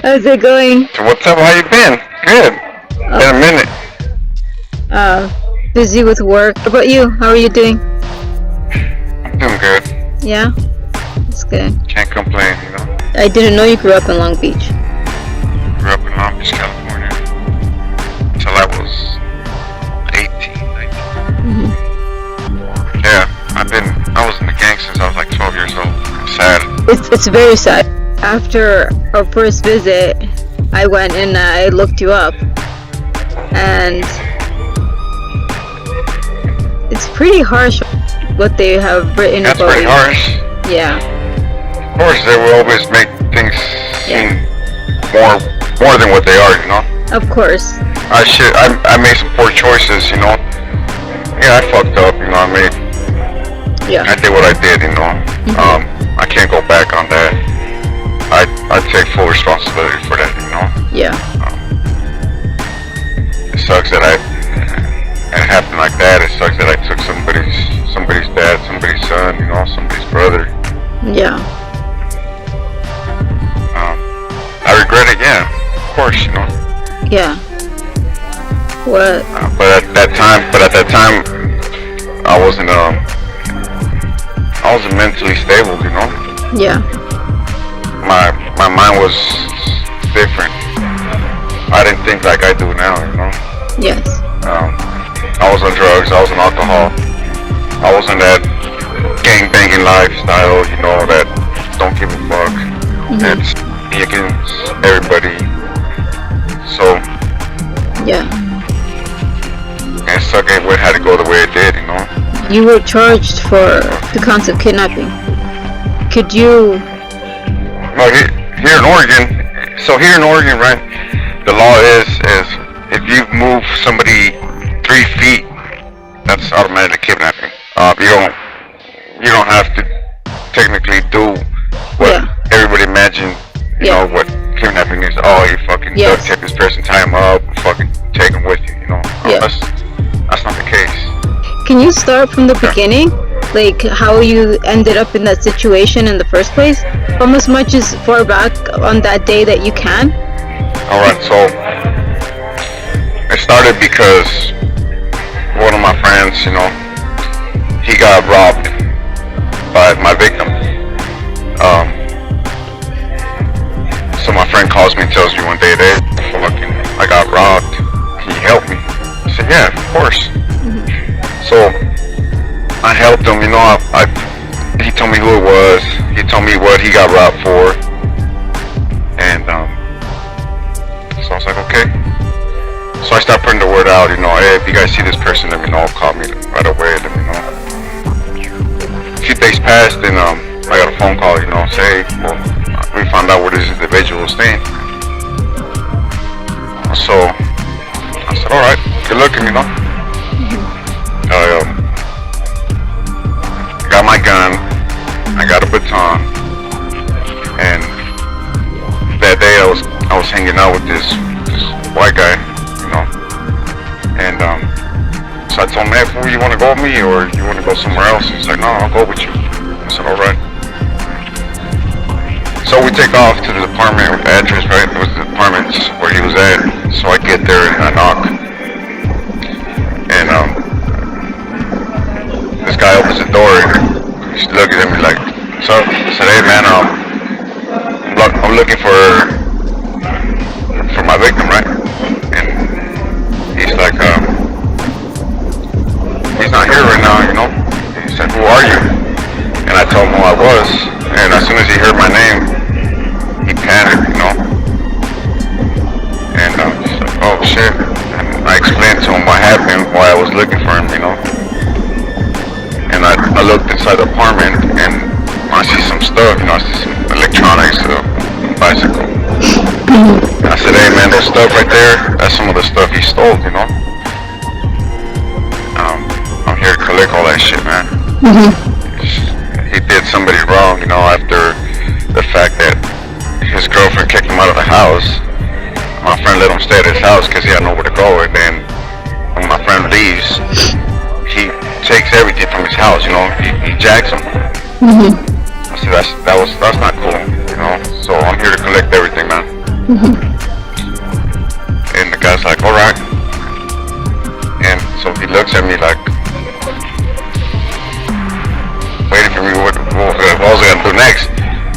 How's it going? So what's up? How you been? Good. Been a minute. Busy with work. How about you? How are you doing? I'm doing good. Yeah? That's good. Can't complain, you know. I didn't know you grew up in Long Beach. Grew up in Long Beach, California. Till I was 18, 19. Mm-hmm. Yeah, I was in the gang since I was like 12 years old. It's sad. It's very sad. After our first visit, I went and I looked you up. And it's pretty harsh what they have written That's about pretty you. harsh. Yeah. Of course, they will always make things seem more than what they are, you know. Of course. I made some poor choices, you know. Yeah, I fucked up, you know. I did what I did, you know. Mm-hmm. I can't go back on that. I take full responsibility for that, you know. Yeah. It sucks that it happened like that. It sucks that I took somebody's dad, somebody's son, you know, somebody's brother. Yeah. I regret it, yeah, of course, you know. Yeah. What? But at that time, I wasn't mentally stable, you know. Yeah. My mind was different. I didn't think like I do now, you know. Yes. I was on drugs, I was on alcohol. I was in that gang banging lifestyle, you know, that don't give a fuck. Mm-hmm. It's me against everybody. So Yeah. it sucked it had to go the way it did, you know. You were charged for the counts of kidnapping. Could you? Well, here in Oregon, right, the law is if you move somebody 3 feet, that's automatic kidnapping. You don't have to technically do what everybody imagine. You know what kidnapping is. Oh, you fucking duct tape this person, tie him up, fucking take him with you. You know, that's not the case. Can you start from the beginning? Like how you ended up in that situation in the first place? From as much as far back on that day that you can? Alright, so it started because one of my friends, you know, he got robbed by my victim. So my friend calls me and tells me one day that I got robbed. Can you help me? I said, yeah, of course. Mm-hmm. So I helped him, you know. He told me who it was. He told me what he got robbed for, and so I was like, okay. So I started putting the word out, you know. Hey, if you guys see this person, let me know. Call me right away. Let me know. A few days passed, and I got a phone call, you know. Say, well, we found out where this individual was staying. So I said, all right, good looking, you know. I got my gun, I got a baton, and that day I was hanging out with this white guy, you know, and so I told him, hey, fool, you want to go with me or you want to go somewhere else? He's like, no, I'll go with you. I said, all right. So we take off to the apartment with the address, right? It was the apartment where he was at. So I get there and I knock, and this guy opens the door and he's looking at me like, what's up? I said, hey man, I'm looking for my victim, right? And he's like, he's not here right now, you know? He said, who are you? And I told him who I was, and as soon as he heard my name, he panicked, you know? And he's like, oh shit. And I explained to him what happened, why I was looking for him, you know? And I looked inside the apartment and I see some stuff, you know, I see some electronics, bicycle. I said, hey man, that stuff right there, that's some of the stuff he stole, you know. I'm here to collect all that shit, man. Mm-hmm. He did somebody wrong, you know, after the fact that his girlfriend kicked him out of the house. My friend let him stay at his house because he had nowhere to go, and then when my friend leaves, he takes everything from his house, you know, he jacks him. Mm-hmm. I said, that's not cool, you know, so I'm here to collect everything, man. And the guy's like, all right. And so he looks at me like, waiting for me, what was I gonna do next?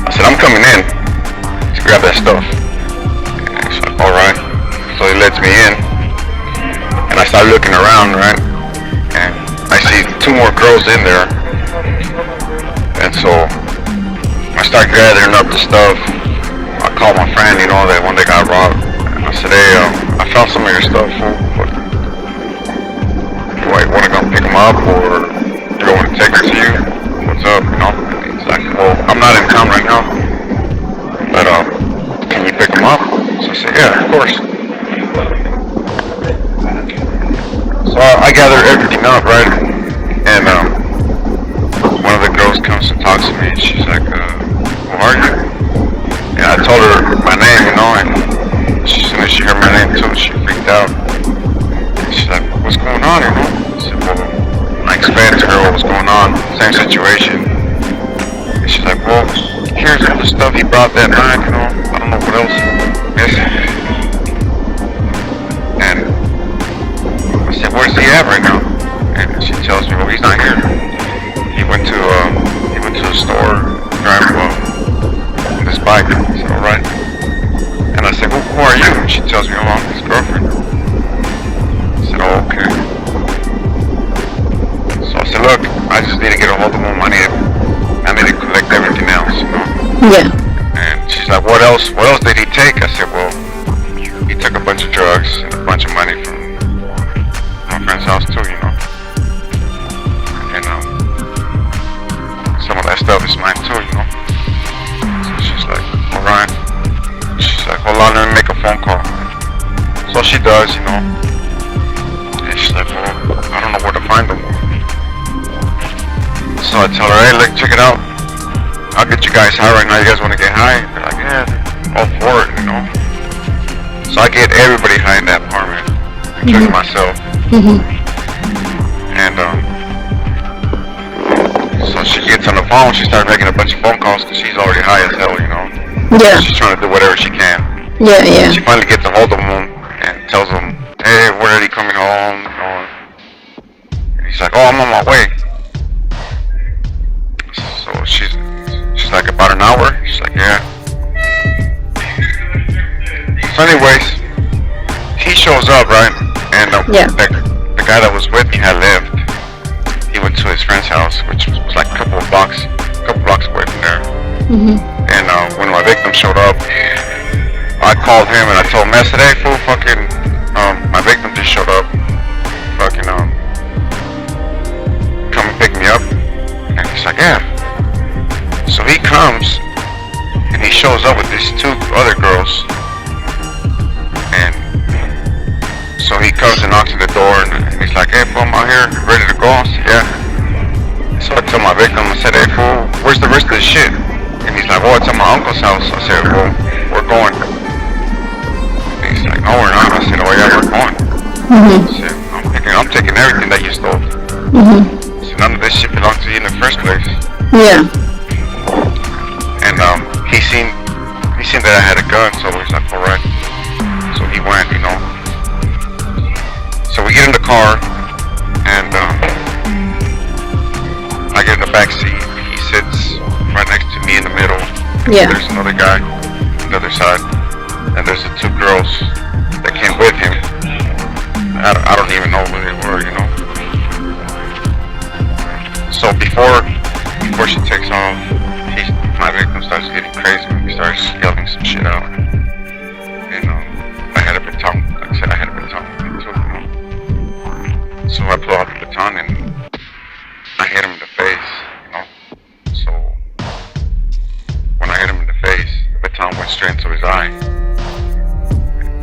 I said, I'm coming in to grab that stuff. And he's like, all right. So he lets me in, and I start looking around, right? And I see 2 more girls in there. And so I start gathering up the stuff. I called my friend, you know, that when they got robbed. I said, hey, I found some of your stuff, fool. Do I want to go pick them up, or do I want to take her to you? What's up, you know? And he's like, well, I'm not in town right now, but can you pick them up? So I said, yeah, of course. So I gather everything up, right? And one of the girls comes and talks to me, and she's like, who are you? And I told her my name, you know, and as soon as she heard my name too, she freaked out. And she's like, what's going on, you know? I said, well, I explained to her what was going on, same situation. And she's like, well, here's all the stuff he brought that night, you know, I don't know what else missing. And I said, where's he at right now? And she tells me, well, he's not here. He went to the store, driving this bike. I said, all right. And I said, well, who are you? And she tells me, oh, I'm his girlfriend. I said, oh, okay. So I said, look, I just need to get a hold of him. I need to collect everything else, you know? Yeah. And she's like, what else did he take? I said, well, he took a bunch of drugs and a bunch of money from my friend's house too, you know? And some of that stuff is mine too, you know? So she's like, alright. She's like, hold on, let me make a phone call. So she does, you know? And she's like, well, I don't know where to find them. So I tell her, hey, look, check it out. I'll get you guys high right now. You guys want to get high? They're like, yeah, all for it, you know? So I get everybody high in that apartment, including myself. And so she gets on the phone. She starts making a bunch of phone calls because she's already high as hell, you know? Yeah. She's trying to do whatever she can. Yeah, yeah. She finally gets a hold of him and tells him, hey, where are you coming home? You know? And he's like, oh, I'm on my way. So she's like, about an hour? She's like, yeah. So anyways, he shows up, right? And the guy that was with me had left. He went to his friend's house, which was like a couple blocks away from there. And when my victim showed up, I called him and I told him, I said, hey, fool, fucking, my victim just showed up. Fucking, come and pick me up. And he's like, yeah. So he comes and he shows up with these 2 other girls. And so he comes and knocks on the door and he's like, hey, fool, I'm out here, ready to go? I said, yeah. So I tell my victim, I said, hey, fool, where's the rest of the shit? And he's like, oh, it's at my uncle's house. I said, well, we're going. And he's like, no, we're not. I said, oh, yeah, we're going. I said, I'm taking everything that you stole. So none of this shit belongs to you in the first place. Yeah. And he seen that I had a gun, so he's like, alright. So he went, you know. So we get in the car, and I get in the back seat. He sits right next to me in the middle. Yeah. There's another guy on the other side, and there's the 2 girls that came with him. I don't even know who they were, you know. So before she takes off, my victim starts getting crazy. He starts yelling some shit out. And I had a baton. Like I said, I had a baton too, you know. So I pull out the baton and I hit him in the face, you know. So when I hit him in the face, the baton went straight into his eye.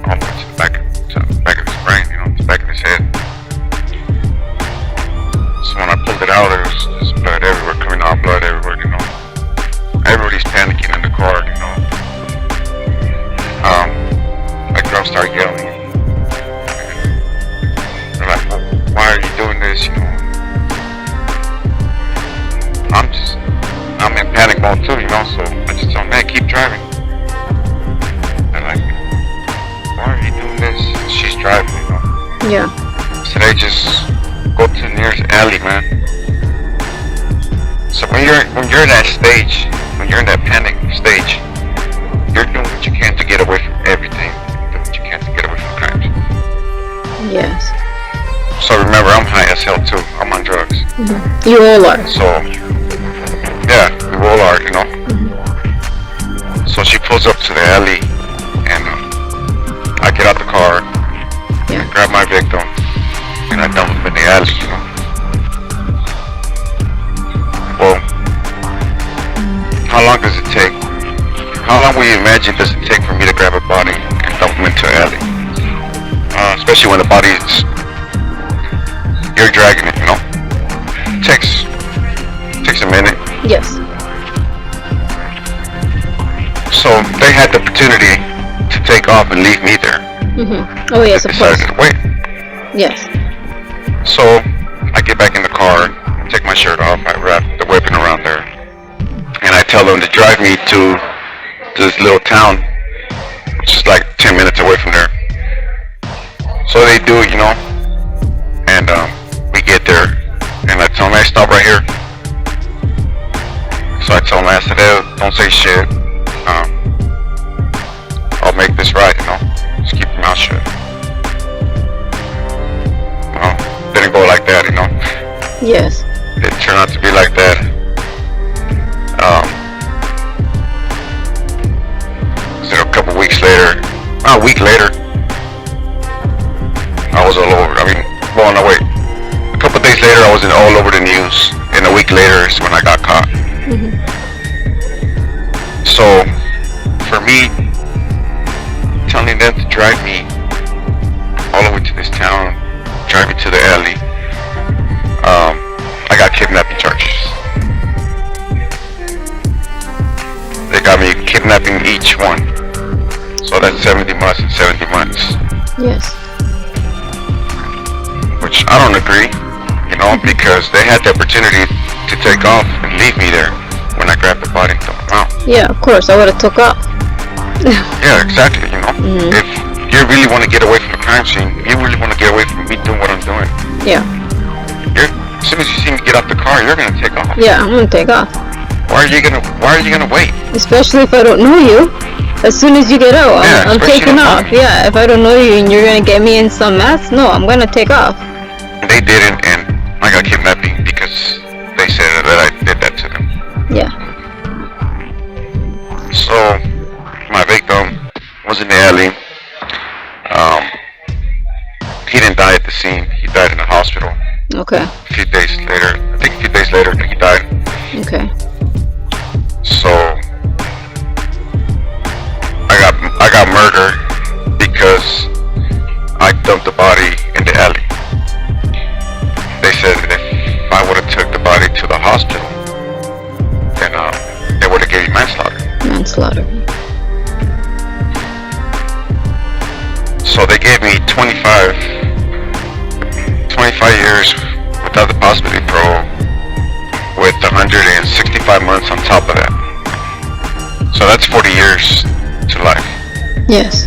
All the way to the back of his brain, you know, the back of his head. So when I pulled it out, there was just blood everywhere, coming out blood everywhere, you know. Everybody's panicking in the car, you know. driving, you know. Yeah. So they just go to the nearest alley, man. So when you're in that stage, when you're in that panic stage, you're doing what you can to get away from everything. Doing what you can to get away from crimes. Yes. So remember, I'm high as hell too. I'm on drugs. You all are. So yeah, we all are, you know. So she pulls up to the alley, and I get out the car, Yeah. I grab my victim, and I dump him in the alley, you know. Well, how long does it take? How long will you imagine does it take for me to grab a body and dump him into an alley? Especially when the body is, you're dragging it, you know. It takes a minute. Yes. So they had the opportunity to take off and leave me there. Oh yes, of course. Decided to wait. Yes. So I get back in the car, take my shirt off, I wrap the weapon around there, and I tell them to drive me to this little town, which is like 10 minutes away from there. So they do it, you know, and we get there, and I tell them, hey, stop right here. So I tell them, I said, hey, don't say shit. I'll make this right, you know. Just keep your mouth shut. Well, didn't go like that, you know. Yes. It turned out to be like that. So a couple weeks later, a week later, I was all over. I mean, well, no, wait. A couple days later, I was all over the news, and a week later is when I got caught. So, for me, telling them to drive me all the way to this town, drive me to the alley, I got kidnapping charges. They got me kidnapping each one. So that's 70 months and 70 months. Yes. Which I don't agree, you know, because they had the opportunity to take off and leave me there when I grabbed the body and took them out. Yeah, of course. I would have took off. Yeah, exactly, you know. If you really want to get away from the crime scene, you really want to get away from me doing what I'm doing. Yeah. As soon as you see me get out the car, you're gonna take off. Yeah, I'm gonna take off. Why are you gonna wait? Especially if I don't know you. As soon as you get out, I'm especially taking if off. I'm- Yeah, if I don't know you and you're gonna get me in some mess, no, I'm gonna take off. They didn't, and I got kidnapping because they said that I did that to them. Yeah. So my victim was in the alley. He didn't die at the scene. He died in the hospital. Okay. A few days later, he died. Okay. So I got murdered because I dumped the body in the alley. They said that if I would have took the body to the hospital, then they would have gave me manslaughter. Manslaughter. So they gave me 25 years without the possibility of parole, with 165 months on top of that. So that's 40 years to life. Yes.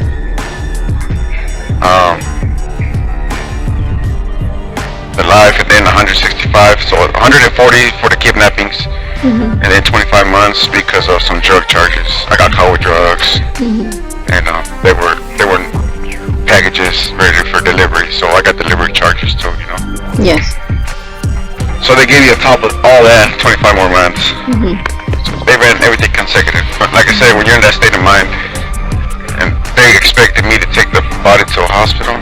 The life, and then 165, so 140 for the kidnappings, and then 25 months because of some drug charges. I got caught with drugs, and they were packages ready for delivery, so I got delivery charges too, you know. Yes. So they gave you on top of all that 25 more months. So they ran everything consecutive. But like I said, when you're in that state of mind, and they expected me to take the body to a hospital,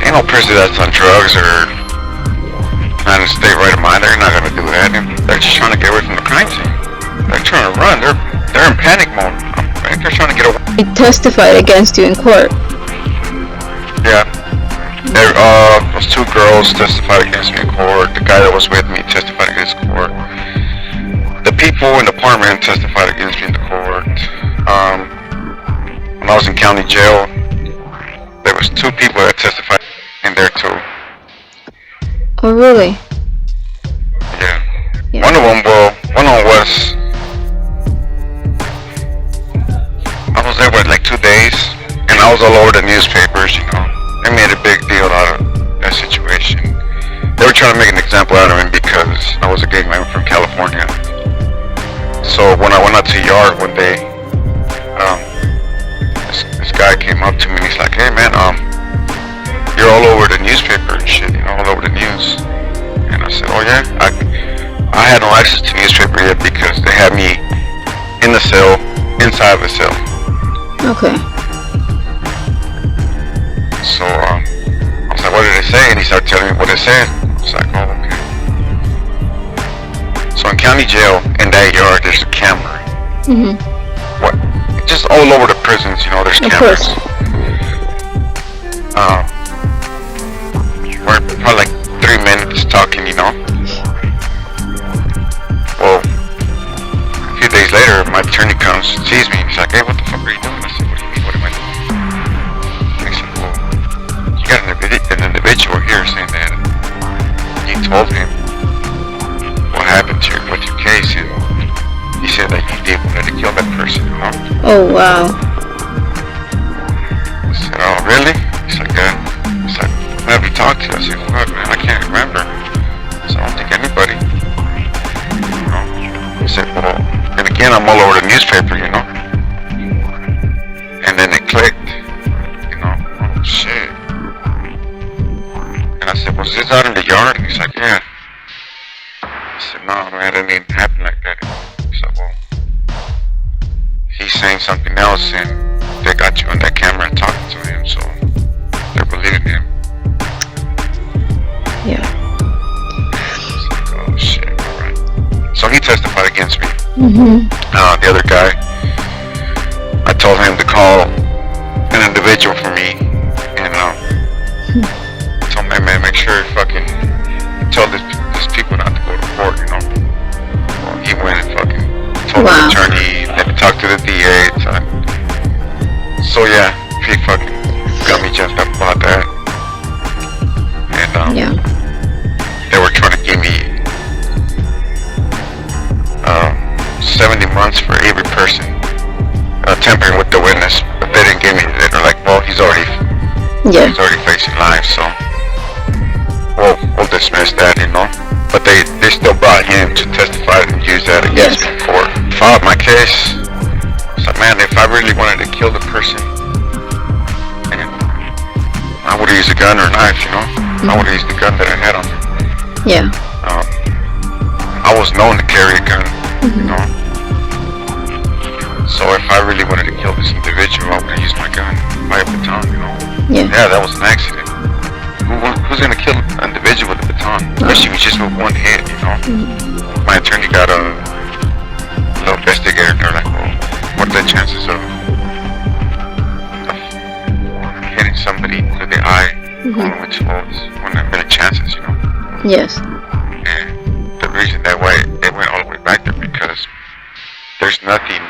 ain't no person that's on drugs or not in a state right of mind, they're not gonna do that. They're just trying to get away from the crime scene. They're trying to run. They're in panic mode. I think they're trying to get away. He testified against you in court. Yeah. Those two girls testified against me in court. The guy that was with me testified against court. The people in the apartment testified against me in the court. When I was in county jail, there was two people that testified in there too. Oh, really? Yeah. Yeah. One of them was, I was there for like 2 days, and and I was all over the newspapers, you know. They made a big deal out of that situation. They were trying to make an example out of me because I was a gay man from California. So when I went out to the yard one day, this guy came up to me and he's like, "Hey man, you're all over the newspaper and shit, you know, all over the news." And I said, "Oh yeah, I had no access to newspaper yet because they had me in the cell, inside of a cell." Okay. So I was like, "What did it say?" And he started telling me what it said. I was like, "Oh, okay." So in county jail, in that yard, there's a camera. Mhm. What? Just all over the prisons, you know, there's Of cameras. course. We're probably like 3 minutes talking, you know. Well, a few days later, my attorney comes, sees me, and he's like, "Hey, what the fuck are you doing?" I said, "What do you mean? What am I doing?" And he said, "Well, you got an individual here saying that you told him what happened to with your case, and he said that you did wanted to kill that person, you know?" Oh wow. I said, "Oh, really?" He's like, "Yeah." He's like, "Who have you talked to?" I said, "Fuck, man, I can't remember." So I don't think anybody. You know? He said, "Well, and again, I'm all over the newspaper, you know." And then it clicked, you know. Oh, shit. And I said, "Was this out in the yard?" And he's like, "Yeah." I said, "No, man, it didn't happen like that." He said, "Well, he's saying something else, and they got you on that camera and talking to him, so they're believing him." Yeah. It's like, oh shit, alright. So he testified against me. Mhm. The other guy, I told him to call an individual for me, and told him, "Hey man, make sure you fucking tell these people not to go to court, you know." Well, he went and fucking told Wow. the attorney, then he talked to the DA. So yeah, he fucking got me jumped up about that. And Yeah. they were trying to give me 70 months for every person tampering with the witness, but they didn't give me. They were like, "Well, he's already Yeah. facing life, so we'll dismiss that, you know." But they still brought him to testify and use that against me for filed my case. So man, if I really wanted to kill the person, and I would have used a gun or a knife, you know. I would have used the gun that I had on me. Yeah. I was known to carry a gun, you know. So if I really wanted to kill this individual, I would have used my gun, my baton, you know. Yeah. Yeah, that was an accident. Who's gonna kill an individual with a baton? Especially with just with one hit, you know. My attorney got a little investigator, and they're like, "Well, what are the chances of hitting somebody through the eye?" Which was one of the chances, you know. Yes. And the reason that way they went all the way back there because there's nothing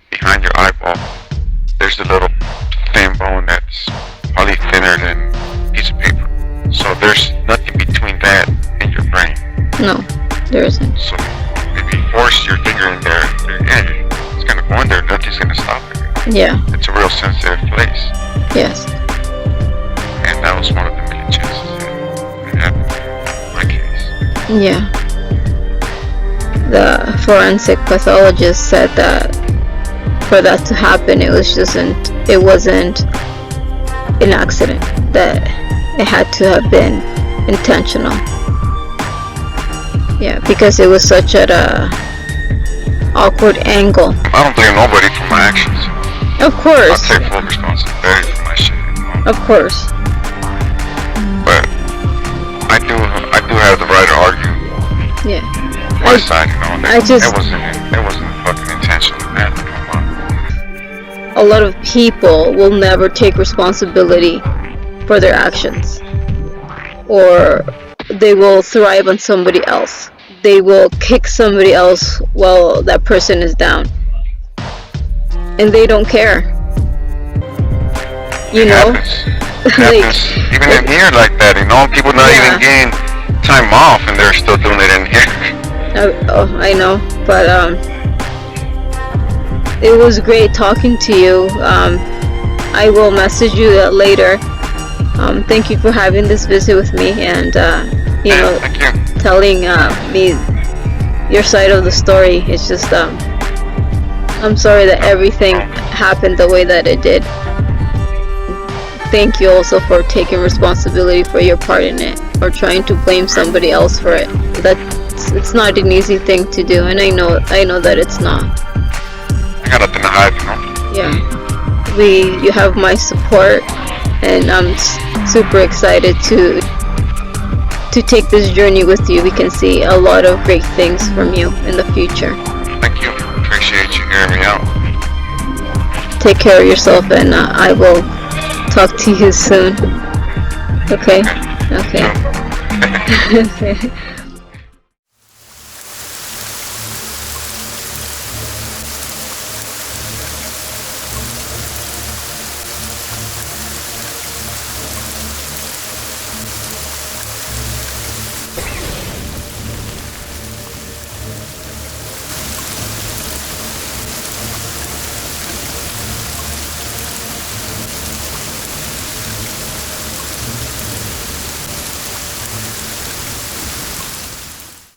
behind your eyeball. There's a little thin bone that's probably thinner than a piece of paper. So there's nothing between that and your brain. No, there isn't. So if you force your finger in there, it's gonna go in there. Nothing's gonna stop it. Yeah. It's a real sensitive place. Yes. And that was one of the many chances that happened in my case. Yeah. The forensic pathologist said that for that to happen, it wasn't an accident. That it had to have been intentional. Yeah, because it was such an awkward angle. I don't blame nobody for my actions. Of course. I take full responsibility for my shit, you know? Of course. But I do have the right to argue Yeah. my side, you know. I just- it wasn't fucking intentional, man. Come on. A lot of people will never take responsibility for their actions, or they will thrive on somebody else. They will kick somebody else while that person is down, and they don't care. You know, It happens even in here like that, you know. People not even getting time off, and they're still doing it in here. I know, but it was great talking to you. I will message you later. Thank you for having this visit with me and Thank you. telling me your side of the story. It's just I'm sorry that everything happened the way that it did. Thank you also for taking responsibility for your part in it, or trying to blame somebody else for it. It's not an easy thing to do, and I know that it's not. I got nothing to hide, you know. Yeah, you have my support, and I'm super excited to take this journey with you. We can see a lot of great things from you in the future. Thank you. Appreciate you hearing me out. Take care of yourself, and I will talk to you soon. Okay? Okay. So.